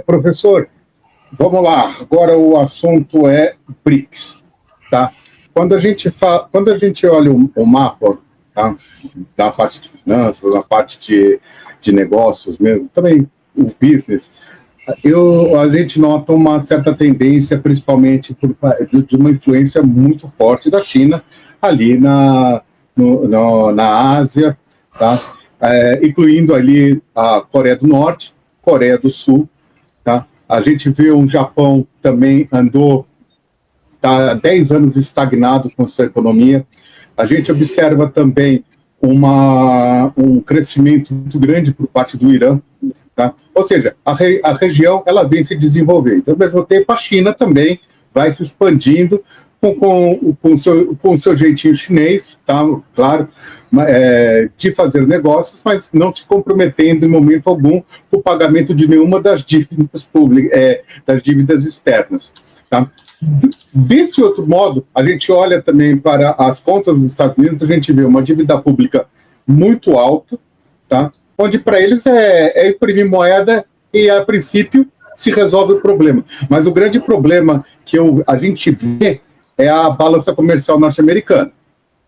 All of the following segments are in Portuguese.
Professor, vamos lá. Agora o assunto é BRICS, tá? Quando a gente olha o mapa, tá? Da parte de finanças, da parte de negócios mesmo, também o business, a gente nota uma certa tendência, principalmente de uma influência muito forte da China ali na Ásia, tá? Incluindo ali a Coreia do Norte, Coreia do Sul, tá? A gente vê o Japão também está há 10 anos estagnado com sua economia. A gente observa também um crescimento muito grande por parte do Irã, tá? Ou seja, a região ela vem se desenvolvendo. Ao mesmo tempo, a China também vai se expandindo com o seu jeitinho chinês, tá? Claro, de fazer negócios, mas não se comprometendo em momento algum com o pagamento de nenhuma das dívidas públicas, das dívidas externas. Tá? Desse outro modo, a gente olha também para as contas dos Estados Unidos, a gente vê uma dívida pública muito alta, tá? Onde para eles é imprimir moeda e, a princípio, se resolve o problema. Mas o grande problema que a gente vê é a balança comercial norte-americana.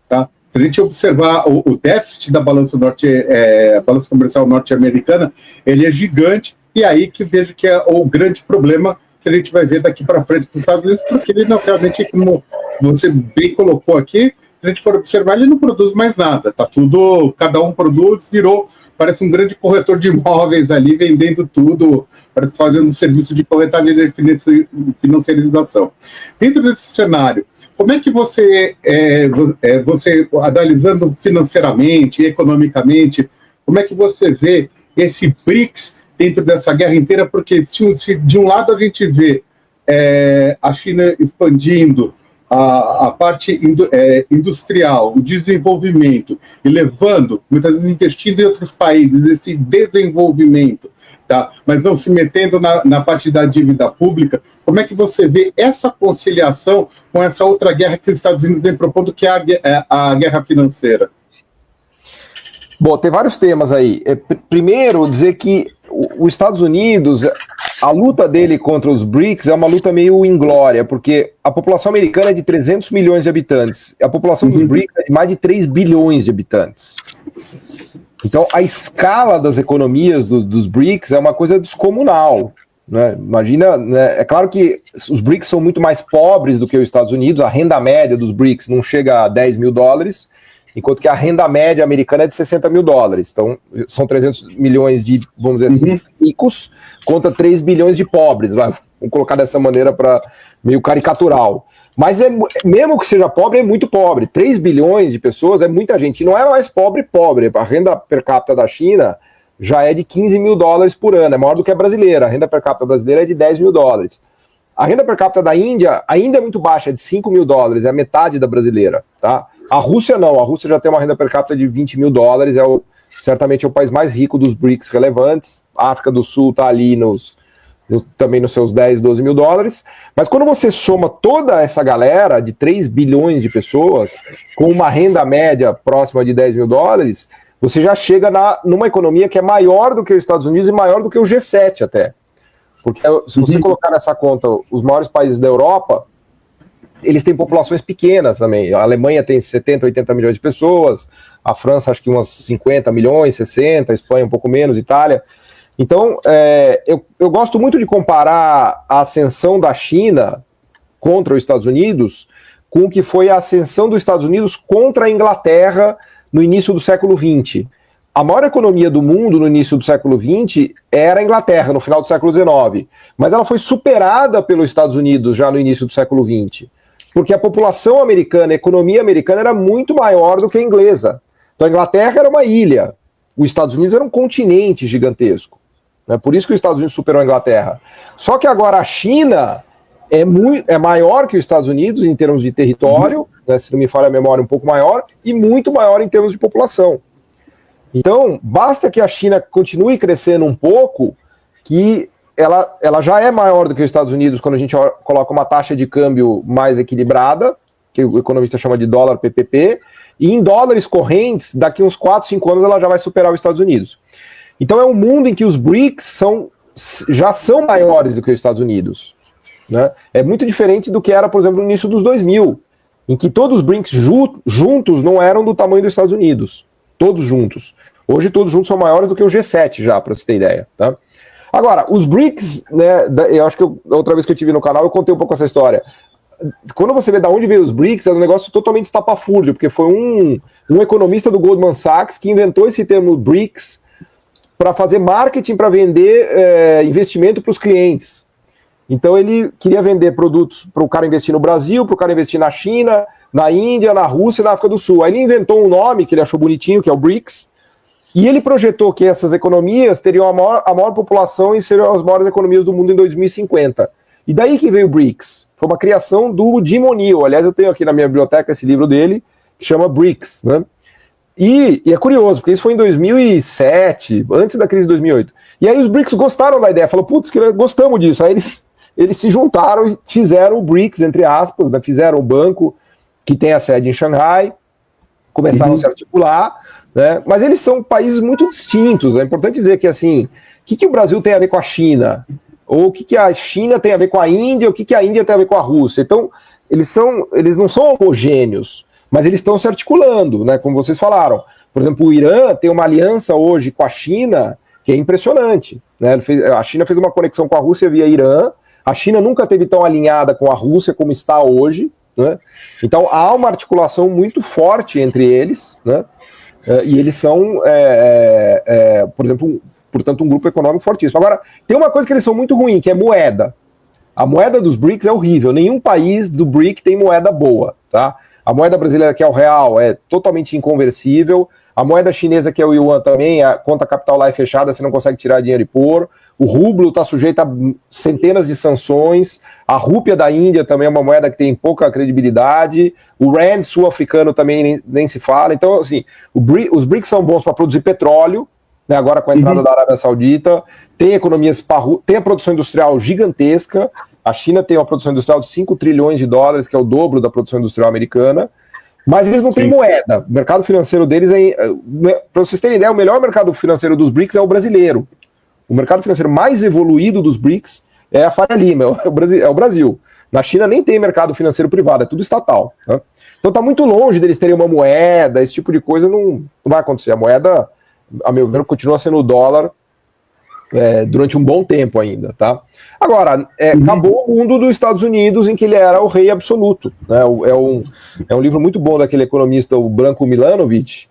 Tá? Se a gente observar o déficit da balança comercial norte-americana, ele é gigante, e aí que vejo que é o grande problema que a gente vai ver daqui para frente dos Estados Unidos, porque ele, realmente, como você bem colocou aqui, se a gente for observar, ele não produz mais nada. Tá tudo, cada um produz, parece um grande corretor de imóveis ali, vendendo tudo, parece fazendo um serviço de corretagem de financiarização. Dentro desse cenário, como é que você analisando financeiramente, economicamente, como é que você vê esse BRICS dentro dessa guerra inteira? Porque se de um lado a gente vê a China expandindo a parte industrial, o desenvolvimento, e levando, muitas vezes investindo em outros países, esse desenvolvimento, tá? Mas não se metendo na parte da dívida pública, como é que você vê essa conciliação com essa outra guerra que os Estados Unidos vem propondo, que é a guerra financeira? Bom, tem vários temas aí. Primeiro, dizer que os Estados Unidos, a luta dele contra os BRICS é uma luta meio inglória, porque a população americana é de 300 milhões de habitantes, a população dos BRICS é de mais de 3 bilhões de habitantes. Então, a escala das economias dos BRICS é uma coisa descomunal. Né? Imagina, né? É claro que os BRICS são muito mais pobres do que os Estados Unidos, a renda média dos BRICS não chega a 10 mil dólares, enquanto que a renda média americana é de 60 mil dólares. Então, são 300 milhões de, vamos dizer assim, ricos contra 3 bilhões de pobres. Vamos colocar dessa maneira para meio caricatural. Mas mesmo que seja pobre, é muito pobre. 3 bilhões de pessoas é muita gente. E não é mais pobre. A renda per capita da China já é de 15 mil dólares por ano. É maior do que a brasileira. A renda per capita brasileira é de 10 mil dólares. A renda per capita da Índia ainda é muito baixa, é de 5 mil dólares. É a metade da brasileira. Tá? A Rússia não. A Rússia já tem uma renda per capita de 20 mil dólares. Certamente é o país mais rico dos BRICS relevantes. A África do Sul está ali também nos seus 10, 12 mil dólares, mas quando você soma toda essa galera de 3 bilhões de pessoas com uma renda média próxima de 10 mil dólares, você já chega numa economia que é maior do que os Estados Unidos e maior do que o G7 até. Porque se você colocar nessa conta os maiores países da Europa, eles têm populações pequenas também. A Alemanha tem 70, 80 milhões de pessoas, a França acho que umas 50 milhões, 60, a Espanha um pouco menos, Itália. Então, eu gosto muito de comparar a ascensão da China contra os Estados Unidos com o que foi a ascensão dos Estados Unidos contra a Inglaterra no início do século XX. A maior economia do mundo no início do século XX era a Inglaterra, no final do século XIX. Mas ela foi superada pelos Estados Unidos já no início do século XX. Porque a população americana, a economia americana era muito maior do que a inglesa. Então a Inglaterra era uma ilha, os Estados Unidos era um continente gigantesco. É por isso que os Estados Unidos superou a Inglaterra. Só que agora a China é maior que os Estados Unidos em termos de território, né, se não me falha a memória, um pouco maior, e muito maior em termos de população. Então, basta que a China continue crescendo um pouco, que ela já é maior do que os Estados Unidos quando a gente coloca uma taxa de câmbio mais equilibrada, que o economista chama de dólar PPP, e em dólares correntes, daqui uns 4, 5 anos ela já vai superar os Estados Unidos. Então é um mundo em que os BRICS são já são maiores do que os Estados Unidos. Né? É muito diferente do que era, por exemplo, no início dos 2000, em que todos os BRICS juntos não eram do tamanho dos Estados Unidos. Todos juntos. Hoje todos juntos são maiores do que o G7 já, para você ter ideia. Tá? Agora, os BRICS, né, eu acho que a outra vez que eu tive no canal eu contei um pouco essa história. Quando você vê de onde veio os BRICS, é um negócio totalmente estapafúrdio, porque foi um economista do Goldman Sachs que inventou esse termo BRICS para fazer marketing, para vender investimento para os clientes. Então ele queria vender produtos para o cara investir no Brasil, para o cara investir na China, na Índia, na Rússia e na África do Sul. Aí ele inventou um nome que ele achou bonitinho, que é o BRICS, e ele projetou que essas economias teriam a maior população e seriam as maiores economias do mundo em 2050. E daí que veio o BRICS. Foi uma criação do Jim O'Neill. Aliás, eu tenho aqui na minha biblioteca esse livro dele, que chama BRICS. Né? E é curioso, porque isso foi em 2007, antes da crise de 2008. E aí os BRICS gostaram da ideia, falaram, putz, gostamos disso. Aí eles se juntaram e fizeram o BRICS, entre aspas, né? Fizeram o banco que tem a sede em Xangai, começaram a se articular, né? Mas eles são países muito distintos. É importante dizer que, assim, o que o Brasil tem a ver com a China? Ou o que a China tem a ver com a Índia? O que a Índia tem a ver com a Rússia? Então, eles não são homogêneos, mas eles estão se articulando, né? Como vocês falaram. Por exemplo, o Irã tem uma aliança hoje com a China que é impressionante, né? A China fez uma conexão com a Rússia via Irã. A China nunca esteve tão alinhada com a Rússia como está hoje, né? Então há uma articulação muito forte entre eles, né? E eles são, por exemplo, portanto, um grupo econômico fortíssimo. Agora, tem uma coisa que eles são muito ruim, que é moeda. A moeda dos BRICS é horrível. Nenhum país do BRIC tem moeda boa, tá? A moeda brasileira, que é o real, é totalmente inconversível. A moeda chinesa, que é o yuan também, a conta capital lá é fechada, você não consegue tirar dinheiro e pôr. O rublo está sujeito a centenas de sanções. A rúpia da Índia também é uma moeda que tem pouca credibilidade. O rand sul-africano também nem se fala. Então, assim, os BRICS são bons para produzir petróleo, né, agora com a entrada da Arábia Saudita. Tem economias, tem a produção industrial gigantesca. A China tem uma produção industrial de 5 trilhões de dólares, que é o dobro da produção industrial americana. Mas eles não têm moeda. O mercado financeiro deles para vocês terem ideia, o melhor mercado financeiro dos BRICS é o brasileiro. O mercado financeiro mais evoluído dos BRICS é a Faria Lima, é o Brasil. Na China nem tem mercado financeiro privado, é tudo estatal. Tá? Então está muito longe deles terem uma moeda, esse tipo de coisa não vai acontecer. A moeda, a meu ver, continua sendo o dólar durante um bom tempo ainda. Tá? Agora, acabou o mundo dos Estados Unidos em que ele era o rei absoluto. Né? É um livro muito bom daquele economista, o Branko Milanovic,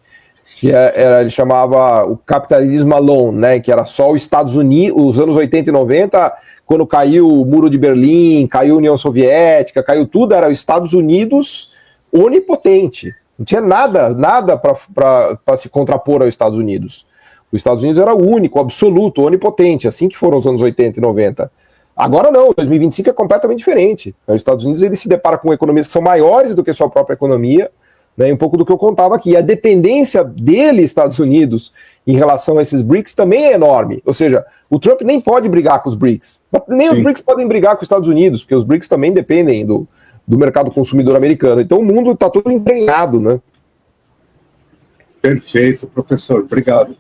que ele chamava o Capitalismo Alone, né, que era só os Estados Unidos, os anos 80 e 90, quando caiu o Muro de Berlim, caiu a União Soviética, caiu tudo, era os Estados Unidos onipotente. Não tinha nada para se contrapor aos Estados Unidos. Os Estados Unidos era o único, absoluto, onipotente, assim que foram os anos 80 e 90. Agora não, 2025 é completamente diferente. Os Estados Unidos ele se depara com economias que são maiores do que a sua própria economia, né, um pouco do que eu contava aqui. A dependência dele, Estados Unidos, em relação a esses BRICS também é enorme. Ou seja, o Trump nem pode brigar com os BRICS. Nem os BRICS podem brigar com os Estados Unidos, porque os BRICS também dependem do mercado consumidor americano. Então o mundo está todo emprenhado, né? Perfeito, professor. Obrigado.